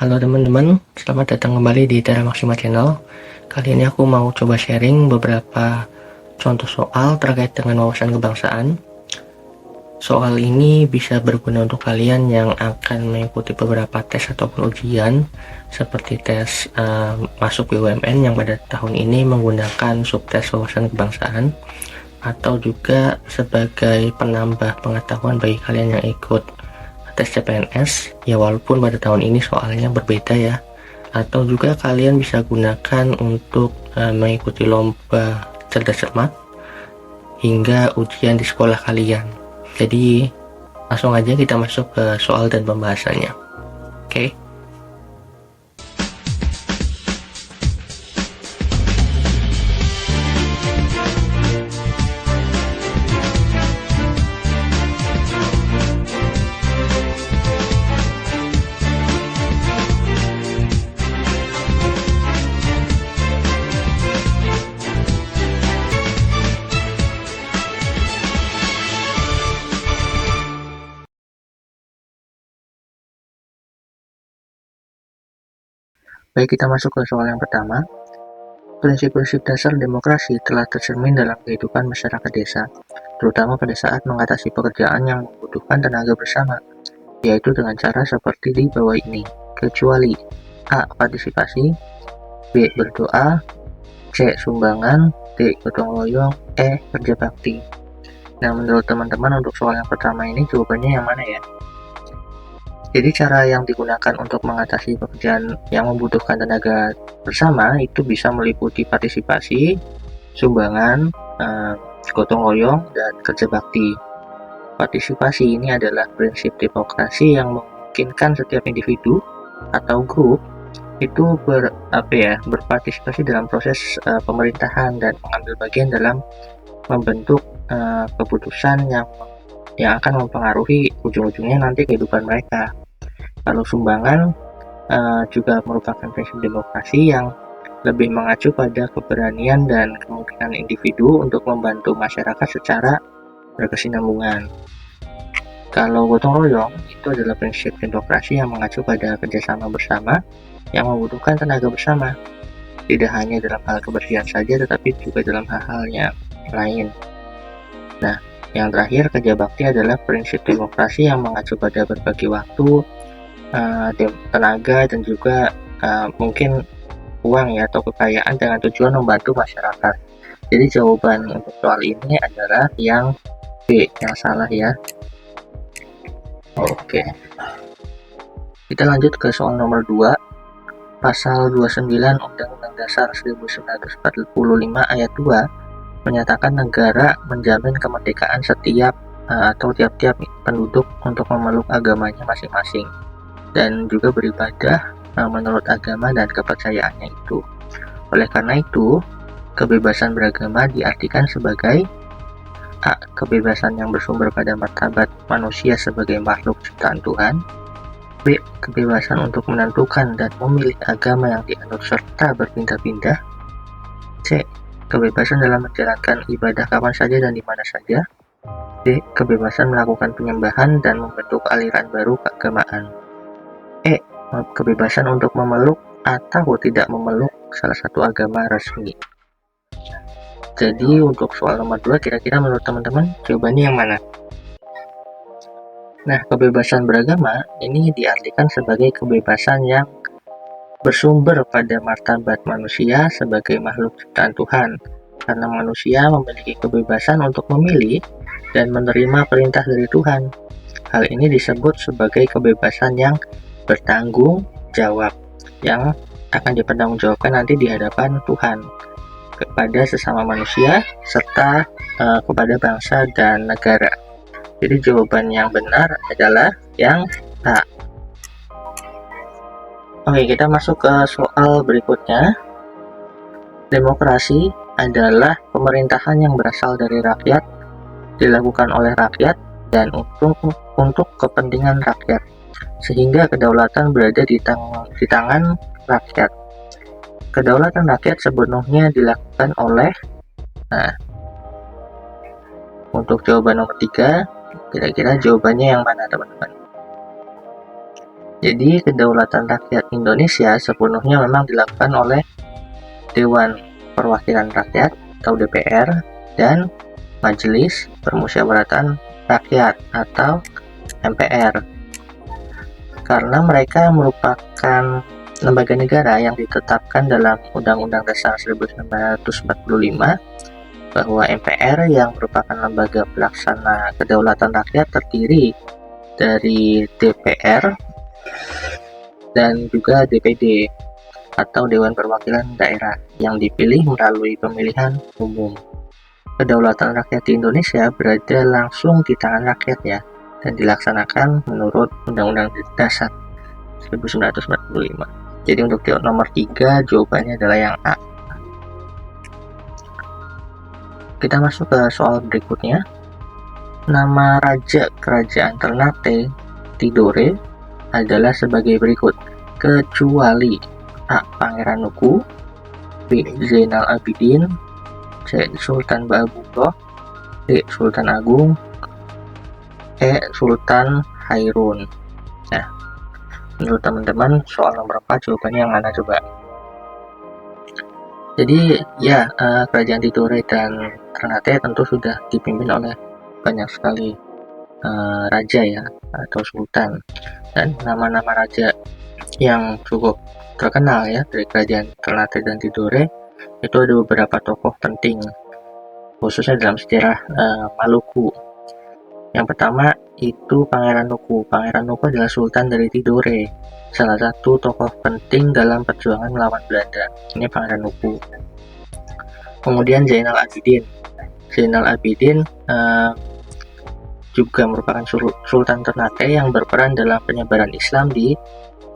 Halo teman-teman, selamat datang kembali di Tera Maksima Channel. Kali ini aku mau coba sharing beberapa contoh soal terkait dengan wawasan kebangsaan. Soal ini bisa berguna untuk kalian yang akan mengikuti beberapa tes ataupun ujian seperti tes masuk BUMN yang pada tahun ini menggunakan subtes wawasan kebangsaan, atau juga sebagai penambah pengetahuan bagi kalian yang ikut tes CPNS, ya walaupun pada tahun ini soalnya berbeda ya. Atau juga kalian bisa gunakan untuk mengikuti lomba cerdas cermat hingga ujian di sekolah kalian. Jadi langsung aja kita masuk ke soal dan pembahasannya. Oke. Baik, kita masuk ke soal yang pertama. Prinsip-prinsip dasar demokrasi telah tercermin dalam kehidupan masyarakat desa, terutama pada saat mengatasi pekerjaan yang membutuhkan tenaga bersama, yaitu dengan cara seperti di bawah ini, kecuali A. Partisipasi, B. Berdoa, C. Sumbangan, D. Gotong royong, E. Kerja bakti. Nah, menurut teman-teman untuk soal yang pertama ini jawabannya yang mana ya? Jadi cara yang digunakan untuk mengatasi pekerjaan yang membutuhkan tenaga bersama itu bisa meliputi partisipasi, sumbangan, gotong royong, dan kerja bakti. Partisipasi ini adalah prinsip demokrasi yang memungkinkan setiap individu atau grup itu berpartisipasi dalam proses pemerintahan dan mengambil bagian dalam membentuk keputusan yang akan mempengaruhi ujung-ujungnya nanti kehidupan mereka. Kalau sumbangan juga merupakan prinsip demokrasi yang lebih mengacu pada keberanian dan kemungkinan individu untuk membantu masyarakat secara berkesinambungan. Kalau gotong royong itu adalah prinsip demokrasi yang mengacu pada kerjasama bersama yang membutuhkan tenaga bersama, tidak hanya dalam hal kebersihan saja tetapi juga dalam hal-hal yang lain. Nah, yang terakhir, kerja bakti adalah prinsip demokrasi yang mengacu pada berbagi waktu, tenaga, dan juga mungkin uang ya atau kekayaan dengan tujuan membantu masyarakat. Jadi jawaban untuk soal ini adalah yang B, yang salah ya. Oke. Kita lanjut ke soal nomor 2. Pasal 29 Undang-Undang Dasar 1945 ayat 2 menyatakan negara menjamin kemerdekaan setiap atau tiap-tiap penduduk untuk memeluk agamanya masing-masing dan juga beribadah menurut agama dan kepercayaannya itu. Oleh karena itu, kebebasan beragama diartikan sebagai A. Kebebasan yang bersumber pada martabat manusia sebagai makhluk ciptaan Tuhan. B. Kebebasan untuk menentukan dan memilih agama yang dianut serta berpindah-pindah. C. Kebebasan dalam menjalankan ibadah kapan saja dan di mana saja. D. Kebebasan melakukan penyembahan dan membentuk aliran baru keagamaan. E. Kebebasan untuk memeluk atau tidak memeluk salah satu agama resmi. Jadi untuk soal nomor 2, kira-kira menurut teman-teman jawabannya yang mana? Nah, kebebasan beragama ini diartikan sebagai kebebasan yang bersumber pada martabat manusia sebagai makhluk ciptaan Tuhan, karena manusia memiliki kebebasan untuk memilih dan menerima perintah dari Tuhan. Hal ini disebut sebagai kebebasan yang bertanggung jawab, yang akan dipertanggungjawabkan nanti di hadapan Tuhan kepada sesama manusia serta kepada bangsa dan negara. Jadi jawaban yang benar adalah yang A. Oke, kita masuk ke soal berikutnya. Demokrasi adalah pemerintahan yang berasal dari rakyat, dilakukan oleh rakyat, dan untuk kepentingan rakyat, sehingga kedaulatan berada di tangan rakyat. Kedaulatan rakyat sepenuhnya dilakukan oleh untuk jawaban nomor 3, kira-kira jawabannya yang mana teman-teman? Jadi kedaulatan rakyat Indonesia sepenuhnya memang dilakukan oleh Dewan Perwakilan Rakyat atau DPR dan Majelis Permusyawaratan Rakyat atau MPR, karena mereka merupakan lembaga negara yang ditetapkan dalam Undang-Undang Dasar 1945 bahwa MPR yang merupakan lembaga pelaksana kedaulatan rakyat terdiri dari DPR dan juga DPD atau Dewan Perwakilan Daerah yang dipilih melalui pemilihan umum. Kedaulatan rakyat di Indonesia berada langsung di tangan rakyat ya, dan dilaksanakan menurut Undang-Undang Dasar 1945. Jadi untuk nomor 3 jawabannya adalah yang A. Kita masuk ke soal berikutnya. Nama raja kerajaan Ternate Tidore adalah sebagai berikut, kecuali A. Pangeran Nuku, B. Zainal Abidin, C. Sultan Ba'abullah, D. Sultan Agung, E. Sultan Hairun. Nah, menurut teman-teman soal nomor 4 jawabannya yang mana coba? Jadi ya, kerajaan Tidore dan Ternate tentu sudah dipimpin oleh banyak sekali raja ya atau sultan, dan nama-nama raja yang cukup terkenal ya dari kerajaan Ternate dan Tidore itu ada beberapa tokoh penting khususnya dalam sejarah Maluku. Yang pertama itu Pangeran Nuku. Pangeran Nuku adalah sultan dari Tidore, salah satu tokoh penting dalam perjuangan melawan Belanda. Ini Pangeran Nuku. Kemudian Zainal Abidin. Zainal Abidin juga merupakan Sultan Ternate yang berperan dalam penyebaran Islam di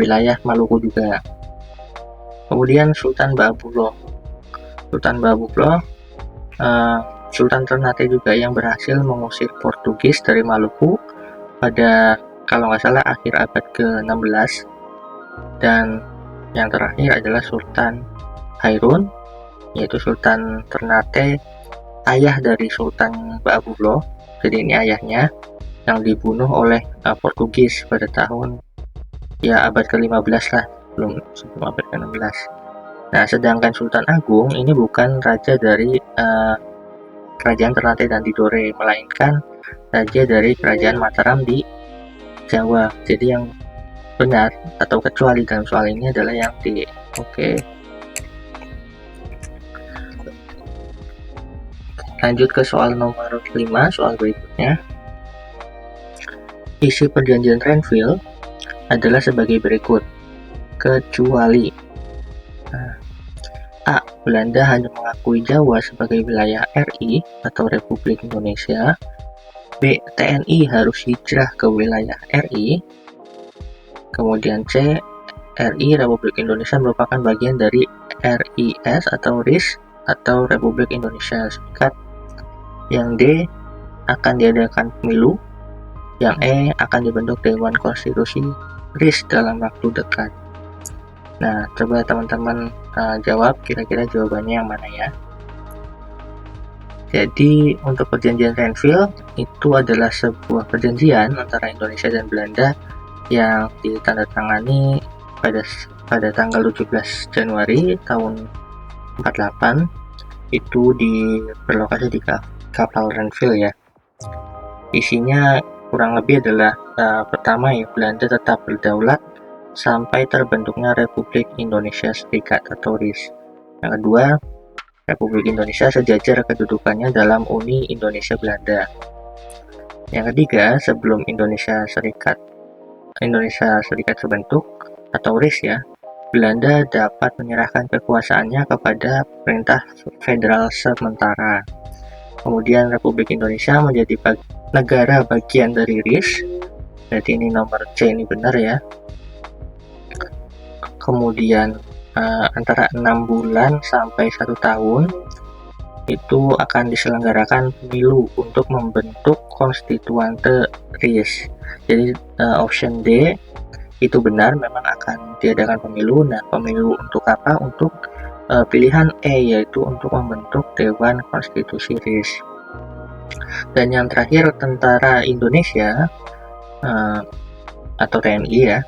wilayah Maluku juga. Kemudian Sultan Ba'abullah. Sultan Ba'abullah Sultan Ternate juga yang berhasil mengusir Portugis dari Maluku pada kalau nggak salah akhir abad ke-16. Dan yang terakhir adalah Sultan Hairun, yaitu Sultan Ternate, ayah dari Sultan Ba'abullah. Jadi ini ayahnya yang dibunuh oleh Portugis pada tahun ya abad ke-15 lah, sebelum abad ke-16. Nah, sedangkan Sultan Agung ini bukan raja dari kerajaan Ternate dan Tidore, melainkan raja dari kerajaan Mataram di Jawa. Jadi yang benar atau kecuali dalam soal ini adalah yang D. Oke. Lanjut ke soal nomor 5, soal berikutnya. Isi perjanjian Renville adalah sebagai berikut, kecuali A. Belanda hanya mengakui Jawa sebagai wilayah RI atau Republik Indonesia. B. TNI harus hijrah ke wilayah RI. Kemudian C. RI Republik Indonesia merupakan bagian dari RIS atau RIS atau Republik Indonesia Serikat. Yang D. Akan diadakan pemilu. Yang E. Akan dibentuk Dewan Konstitusi RIS dalam waktu dekat. Nah, coba teman-teman jawab kira-kira jawabannya yang mana ya. Jadi untuk perjanjian Renville itu adalah sebuah perjanjian antara Indonesia dan Belanda yang ditandatangani pada tanggal 17 Januari tahun 48. Itu berlokasi di kapal Renville ya. Isinya kurang lebih adalah pertama ya, Belanda tetap berdaulat sampai terbentuknya Republik Indonesia Serikat atau RIS. Yang kedua, Republik Indonesia sejajar kedudukannya dalam Uni Indonesia Belanda. Yang ketiga, sebelum Indonesia Serikat terbentuk atau RIS ya, Belanda dapat menyerahkan kekuasaannya kepada pemerintah federal sementara. Kemudian Republik Indonesia menjadi negara bagian dari RIS. Berarti ini nomor C ini benar ya. Kemudian antara 6 bulan sampai 1 tahun itu akan diselenggarakan pemilu untuk membentuk konstituante RIS. Jadi option D itu benar, memang akan diadakan pemilu. Nah, pemilu untuk apa? Untuk pilihan E, yaitu untuk membentuk Dewan Konstitusi RIS. Dan yang terakhir, tentara Indonesia atau TNI ya,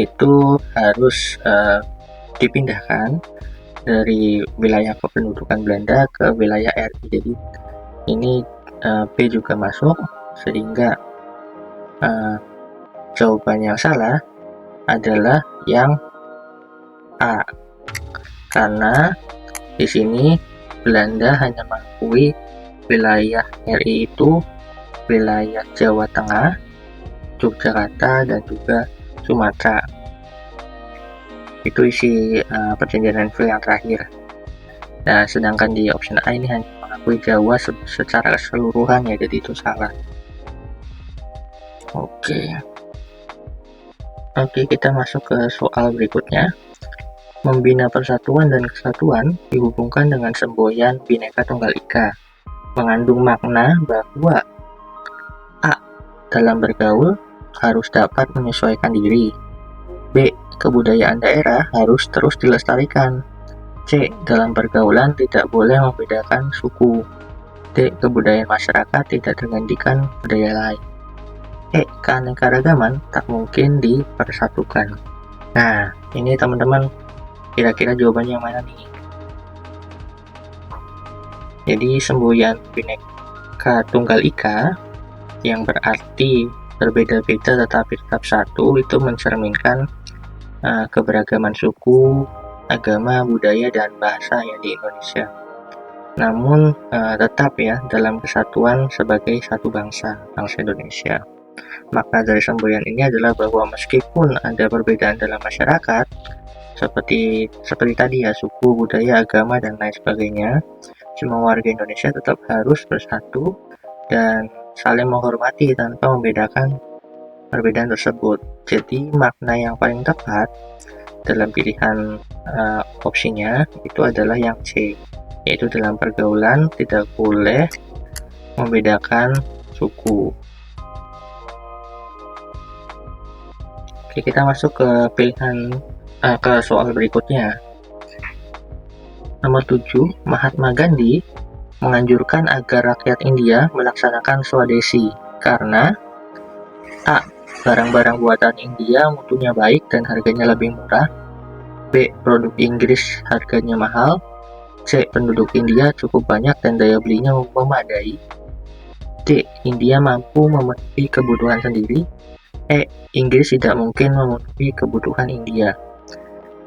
itu harus dipindahkan dari wilayah kependudukan Belanda ke wilayah RI. Jadi ini B juga masuk, sehingga jawaban yang salah adalah yang A, karena di sini Belanda hanya mengakui wilayah RI itu wilayah Jawa Tengah, Yogyakarta, dan juga Sumatera. Itu isi perjanjian Renville yang terakhir. Nah, sedangkan di option A ini hanya mengakui Jawa secara keseluruhan, ya, jadi itu salah. Oke, kita masuk ke soal berikutnya. Membina persatuan dan kesatuan dihubungkan dengan semboyan Bhinneka Tunggal Ika, mengandung makna bahwa A. Dalam bergaul harus dapat menyesuaikan diri. B. Kebudayaan daerah harus terus dilestarikan. C. Dalam pergaulan tidak boleh membedakan suku. D. Kebudayaan masyarakat tidak tergantikan budaya lain. E. Keanekaragaman tak mungkin dipersatukan. Nah, ini teman-teman, kira-kira jawabannya yang mana nih? Jadi semboyan Bhinneka Tunggal Ika yang berarti berbeda-beda tetapi tetap satu itu mencerminkan keberagaman suku, agama, budaya, dan bahasa yang di Indonesia. Namun tetap ya dalam kesatuan sebagai satu bangsa Indonesia. Makna dari semboyan ini adalah bahwa meskipun ada perbedaan dalam masyarakat, seperti tadi ya, suku, budaya, agama, dan lain sebagainya, semua warga Indonesia tetap harus bersatu dan saling menghormati tanpa membedakan perbedaan tersebut. Jadi makna yang paling tepat dalam pilihan opsinya itu adalah yang C, yaitu dalam pergaulan tidak boleh membedakan suku. Oke, kita masuk ke pilihan ke soal berikutnya. Nomor 7, Mahatma Gandhi menganjurkan agar rakyat India melaksanakan Swadesi karena A. Barang-barang buatan India mutunya baik dan harganya lebih murah. B. Produk Inggris harganya mahal. C. Penduduk India cukup banyak dan daya belinya memadai. D. India mampu memenuhi kebutuhan sendiri. E. Inggris tidak mungkin memenuhi kebutuhan India.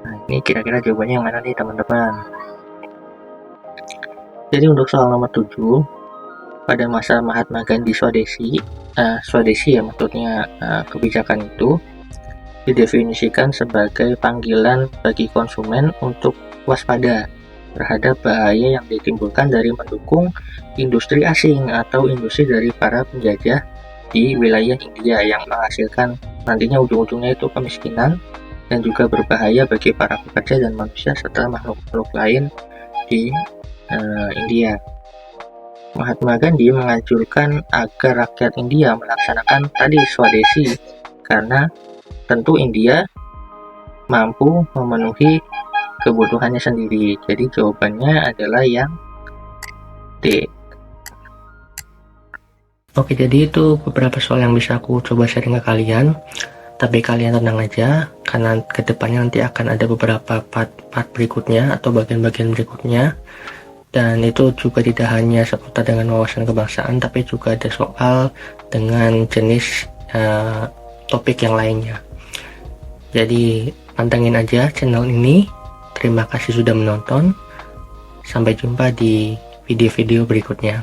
Nah, ini kira-kira jawabannya yang mana nih teman-teman? Jadi untuk soal nomor 7, pada masa Mahatma Gandhi Swadesi ya maksudnya kebijakan itu didefinisikan sebagai panggilan bagi konsumen untuk waspada terhadap bahaya yang ditimbulkan dari mendukung industri asing atau industri dari para penjajah di wilayah India yang menghasilkan nantinya ujung-ujungnya itu kemiskinan dan juga berbahaya bagi para pekerja dan manusia serta makhluk-makhluk lain di India. Mahatma Gandhi menganjurkan agar rakyat India melaksanakan tadi Swadesi karena tentu India mampu memenuhi kebutuhannya sendiri. Jadi jawabannya adalah yang D. Oke, jadi itu beberapa soal yang bisa aku coba sharing ke kalian. Tapi kalian tenang aja, karena kedepannya nanti akan ada beberapa part berikutnya atau bagian-bagian berikutnya. Dan itu juga tidak hanya seputar dengan wawasan kebangsaan, tapi juga ada soal dengan jenis topik yang lainnya. Jadi pantengin aja channel ini. Terima kasih sudah menonton. Sampai jumpa di video-video berikutnya.